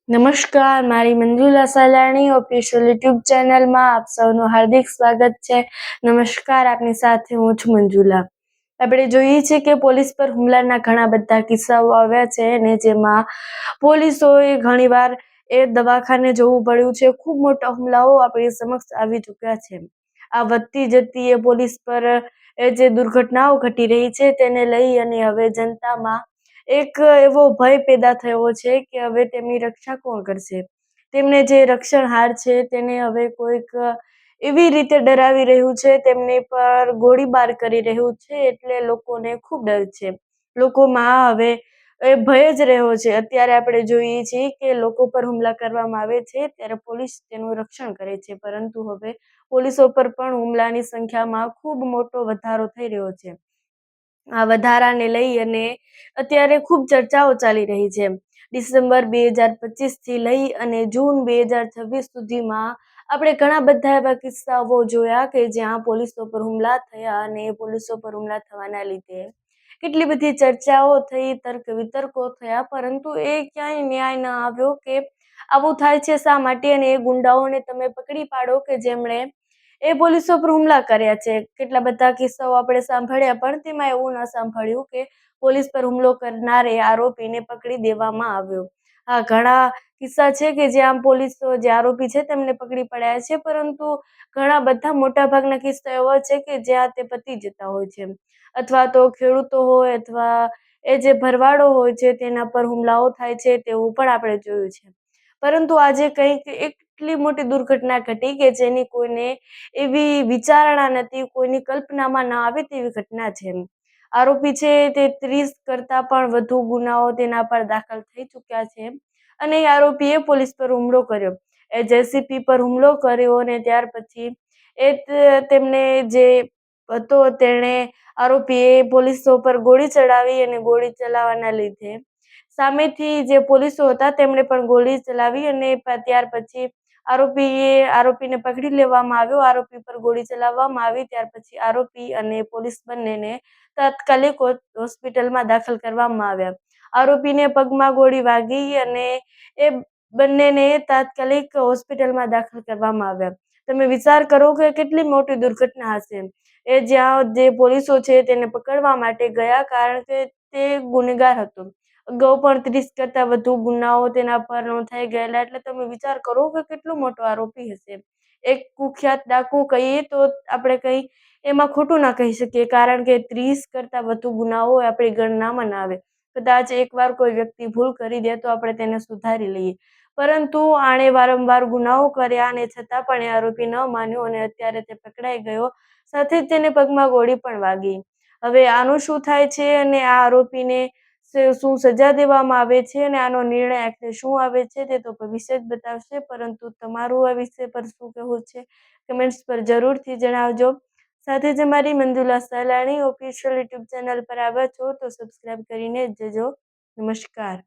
નમસ્કાર, મારી Manjula Salani official YouTube ચેનલમાં આપ સૌનું હાર્દિક સ્વાગત છે. નમસ્કાર, આપની સાથે હું છું મંજુલા. આપણે જોઈએ છીએ કે પોલીસ પર હુમલાના ઘણા બધા કિસ્સાઓ આવ્યા છે અને જેમાં પોલીસોએ ઘણીવાર એ દવાખાને જવું પડ્યું છે. ખૂબ મોટા હુમલાઓ આપણી સમક્ષ આવી ચૂક્યા છે. આ વધતી જતી એ પોલીસ પર જે દુર્ઘટનાઓ ઘટી રહી છે તેને લઈ અને હવે જનતામાં એક એવો ભય પેદા થયો છે કે હવે તેમની રક્ષા કોણ કરશે. તેમને જે રક્ષણહાર છે તેને હવે કોઈક એવી રીતે ડરાવી રહ્યું છે, તેમની પર ગોળીબાર કરી રહ્યું છે, એટલે લોકોને ખૂબ ડર છે. લોકોમાં હવે એ ભય જ રહ્યો છે. અત્યારે આપણે જોઈએ છીએ કે લોકો પર હુમલા કરવામાં આવે છે ત્યારે પોલીસ તેનું રક્ષણ કરે છે, પરંતુ હવે પોલીસો પર પણ હુમલાની સંખ્યામાં ખૂબ મોટો વધારો થઈ રહ્યો છે. આ વધારાને લઈ અને અત્યારે ખૂબ ચર્ચાઓ ચાલી રહી છે. ડિસેમ્બર 2025 થી લઈ અને જૂન 2026 સુધીમાં આપણે ઘણા બધા એવા કિસ્સાઓ જોયા કે જ્યાં પોલીસો પર હુમલા થયા અને પોલીસો પર હુમલા થવાના લીધે કેટલી બધી ચર્ચાઓ થઈ, તર્ક વિતર્કો થયા, પરંતુ એ ક્યાંય ન્યાય ન આવ્યો કે આવું થાય છે શા માટે અને એ ગુંડાઓને તમે પકડી પાડો કે જેમણે એ પોલીસો પર હુમલા કર્યા છે. કેટલા બધા કિસ્સાઓ આપણે સાંભળ્યા, પણ તેમાં એવું ન સાંભળ્યું કે પોલીસ પર હુમલો કરનાર એ આરોપીને પકડી દેવામાં આવ્યો. આ ઘણા કિસ્સા છે કે જ્યાં પોલીસો જે આરોપી છે તેમને પકડી પડ્યા છે, પરંતુ ઘણા બધા મોટા ભાગના કિસ્સા એવા છે કે જ્યાં તે પતી જતા હોય છે, અથવા તો ખેડૂતો હોય અથવા એ જે ભરવાડો હોય છે તેના પર હુમલાઓ થાય છે, તેવું પણ આપણે જોયું છે. પરંતુ આજે કંઈક એટલી મોટી દુર્ઘટના ઘટી કે જેની કોઈને એવી વિચારણા નથી, કોઈની કલ્પનામાં ન આવે તેવી ઘટના છે. આરોપી છે તે 30 કરતા પણ વધુ ગુનાઓ તેના પર દાખલ થઈ ચૂક્યા છે અને એ આરોપીએ પોલીસ પર હુમલો કર્યો. એ જેસીપી પર હુમલો કર્યો અને ત્યાર પછી તેમને જે હતો તેણે આરોપીએ પોલીસો પર ગોળી ચડાવી અને ગોળી ચલાવવાના લીધે સામેથી જે પોલીસો હતા તેમણે પણ ગોળી ચલાવી અને ત્યાર પછી આરોપીને પકડી લેવામાં આવ્યો. આરોપી પર ગોળી ચલાવવામાં આવી. ત્યાર પછી આરોપી અને પોલીસ બંનેને તાત્કાલિક હોસ્પિટલમાં દાખલ કરવામાં આવ્યા. આરોપીને પગમાં ગોળી વાગી અને એ બંનેને તાત્કાલિક હોસ્પિટલમાં દાખલ કરવામાં આવ્યા. તમે વિચાર કરો કે કેટલી મોટી દુર્ઘટના હશે. એ જ્યાં જે પોલીસો છે તેને પકડવા માટે ગયા, કારણ કે તે ગુનેગાર હતો. અગાઉ પણ 30 કરતા વધુ ગુનાઓ તેના પર નોંધાઈ ગયેલા, એટલે તમે વિચાર કરો કે કેટલો મોટો આરોપી હશે. એક કુખ્યાત ડાકુ કહીએ તો આપણે કંઈ એમાં ખોટું ના કહી શકીએ, કારણ કે 30 કરતા વધુ ગુનાઓ આપણી ગણનામાં ના આવે. કદાચ એકવાર કોઈ વ્યક્તિ ભૂલ કરી દે તો આપણે તેને સુધારી લઈએ, પરંતુ આણે વારંવાર ગુનાઓ કર્યા અને છતાં પણ એ આરોપી ન માન્યો અને અત્યારે તે પકડાઈ ગયો, સાથે જ તેને પગમાં ગોળી પણ વાગી. હવે આનું શું થાય છે અને આ આરોપીને શું સજા દેવામાં આવે છે અને આનો નિર્ણય આખરે શું આવે છે તે તો ભવિષ્ય જ બતાવશે. પરંતુ તમારું આ વિષય પર શું કહેવું છે, કમેન્ટ્સ પર જરૂરથી જણાવજો. સાથે જ અમારી Manjula Salani official YouTube channel પર આવ્યા છો તો સબસ્ક્રાઇબ કરીને જજો. નમસ્કાર.